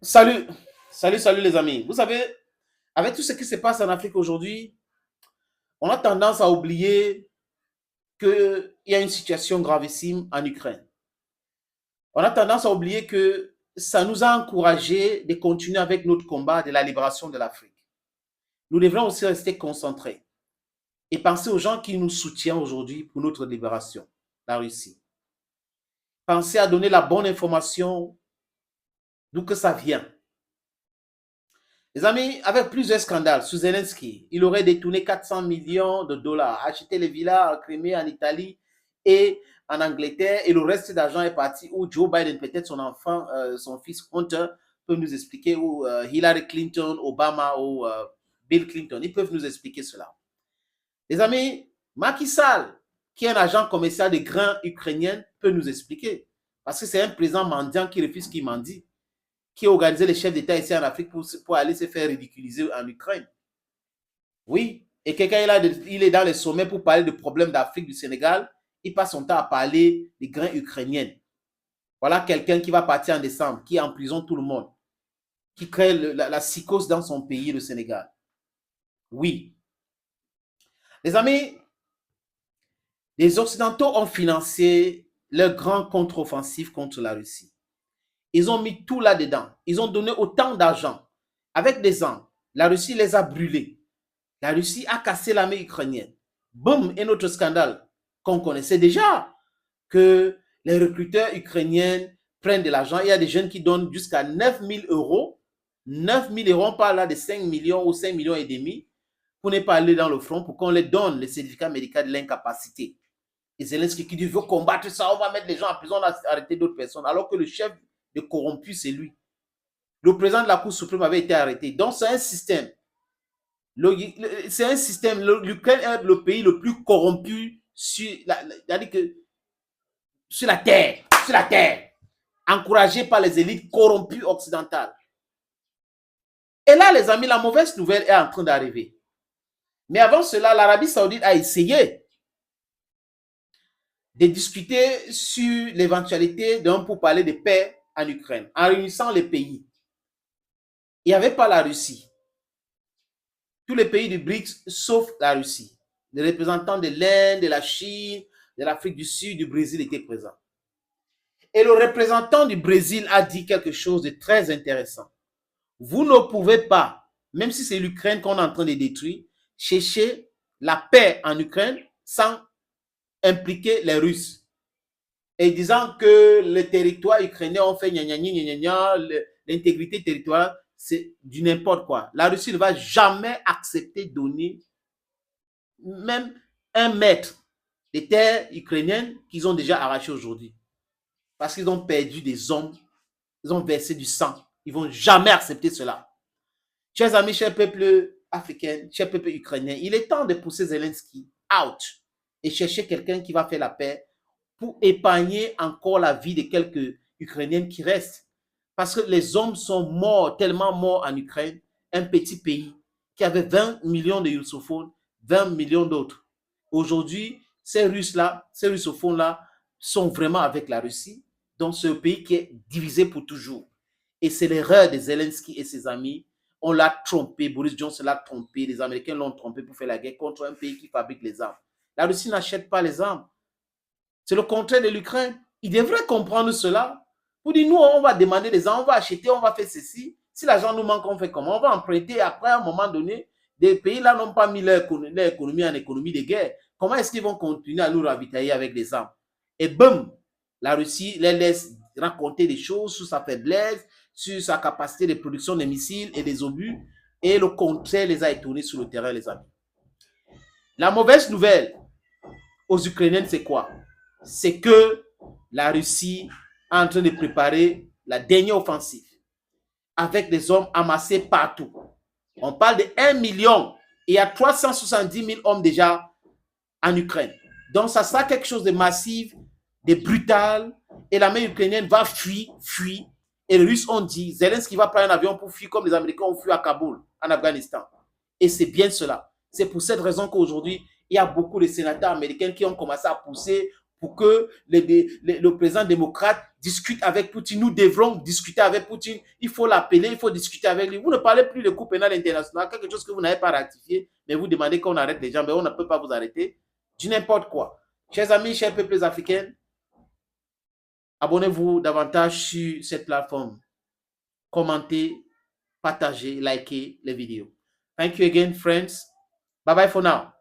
Salut, salut les amis. Vous savez, avec tout ce qui se passe en Afrique aujourd'hui, on a tendance à oublier qu'il y a une situation gravissime en Ukraine. On a tendance à oublier que ça nous a encouragés de continuer avec notre combat de la libération de l'Afrique. Nous devons aussi rester concentrés et penser aux gens qui nous soutiennent aujourd'hui pour notre libération, la Russie. Penser à donner la bonne information d'où que ça vient. Les amis, avec plusieurs scandales sous Zelensky, il aurait détourné 400 millions de dollars, acheté les villas en Crimée, en Italie et en Angleterre, et le reste d'argent est parti où Joe Biden, peut-être son enfant, son fils Hunter, peut nous expliquer, ou Hillary Clinton, Obama ou Bill Clinton, ils peuvent nous expliquer cela. Les amis, Macky Sall, qui est un agent commercial de grains ukrainien, peut nous expliquer. Parce que c'est un président mendiant qui refuse qu'il mendie, qui a organisé les chefs d'État ici en Afrique pour aller se faire ridiculiser en Ukraine. Oui, et quelqu'un il est dans les sommets pour parler de problèmes d'Afrique, du Sénégal, il passe son temps à parler des grains ukrainiens. Voilà quelqu'un qui va partir en décembre, qui emprisonne tout le monde, qui crée la psychose dans son pays, le Sénégal. Oui. Les amis, les Occidentaux ont financé leur grand contre-offensive contre la Russie. Ils ont mis tout là-dedans. Ils ont donné autant d'argent. Avec des armes, la Russie les a brûlés. La Russie a cassé l'armée ukrainienne. Boum, et notre scandale qu'on connaissait déjà, que les recruteurs ukrainiens prennent de l'argent. Il y a des jeunes qui donnent jusqu'à 9 000 euros. 9 000 euros, on parle là de 5 millions ou 5 millions et demi pour ne pas aller dans le front, pour qu'on les donne le certificat médical de l'incapacité. Et Zelensky qui dit, veut combattre ça, on va mettre les gens en prison, on va arrêter d'autres personnes, alors que le chef de corrompu, c'est lui. Le président de la Cour suprême avait été arrêté. Donc, c'est un système. C'est un système. L'Ukraine est le pays le plus corrompu sur la terre. Sur la terre. Encouragé par les élites corrompues occidentales. Et là, les amis, la mauvaise nouvelle est en train d'arriver. Mais avant cela, l'Arabie Saoudite a essayé de discuter sur l'éventualité pour parler de paix en Ukraine, en réunissant les pays. Il n'y avait pas la Russie. Tous les pays du BRICS, sauf la Russie. Les représentants de l'Inde, de la Chine, de l'Afrique du Sud, du Brésil étaient présents. Et le représentant du Brésil a dit quelque chose de très intéressant. Vous ne pouvez pas, même si c'est l'Ukraine qu'on est en train de détruire, chercher la paix en Ukraine sans impliquer les Russes. Et disant que les territoires ukrainiens ont fait l'intégrité territoriale, c'est du n'importe quoi. La Russie ne va jamais accepter de donner même 1 mètre des terres ukrainiennes qu'ils ont déjà arrachées aujourd'hui. Parce qu'ils ont perdu des hommes, ils ont versé du sang. Ils ne vont jamais accepter cela. Chers amis, chers peuples africains, chers peuples ukrainiens, il est temps de pousser Zelensky out et chercher quelqu'un qui va faire la paix pour épargner encore la vie de quelques Ukrainiens qui restent. Parce que les hommes sont morts, tellement morts en Ukraine, un petit pays qui avait 20 millions de russophones, 20 millions d'autres. Aujourd'hui, ces Russes-là, ces russophones-là sont vraiment avec la Russie, dans ce pays qui est divisé pour toujours. Et c'est l'erreur de Zelensky et ses amis. On l'a trompé, Boris Johnson l'a trompé, les Américains l'ont trompé pour faire la guerre contre un pays qui fabrique les armes. La Russie n'achète pas les armes. C'est le contraire de l'Ukraine. Ils devraient comprendre cela. Pour dire, nous, on va demander des armes, on va acheter, on va faire ceci. Si l'argent nous manque, on fait comment? On va emprunter. Après, à un moment donné, des pays-là n'ont pas mis leur économie en économie de guerre. Comment est-ce qu'ils vont continuer à nous ravitailler avec des armes? Et boum, la Russie les laisse raconter des choses sur sa faiblesse, sur sa capacité de production des missiles et des obus. Et le contraire les a étonnés sur le terrain, les amis. La mauvaise nouvelle aux Ukrainiens, c'est quoi? C'est que la Russie est en train de préparer la dernière offensive avec des hommes amassés partout. On parle de 1 million et il y a 370 000 hommes déjà en Ukraine. Donc, ça sera quelque chose de massif, de brutal, et l'armée ukrainienne va fuir. Et les Russes ont dit, Zelensky va prendre un avion pour fuir comme les Américains ont fui à Kaboul, en Afghanistan. Et c'est bien cela. C'est pour cette raison qu'aujourd'hui, il y a beaucoup de sénateurs américains qui ont commencé à pousser pour que le président démocrate discute avec Poutine. Nous devrons discuter avec Poutine. Il faut l'appeler, il faut discuter avec lui. Vous ne parlez plus de Cour pénale internationale, quelque chose que vous n'avez pas ratifié, mais vous demandez qu'on arrête les gens, mais on ne peut pas vous arrêter. Du n'importe quoi. Chers amis, chers peuples africains, abonnez-vous davantage sur cette plateforme. Commentez, partagez, likez les vidéos. Thank you again, friends. Bye bye for now.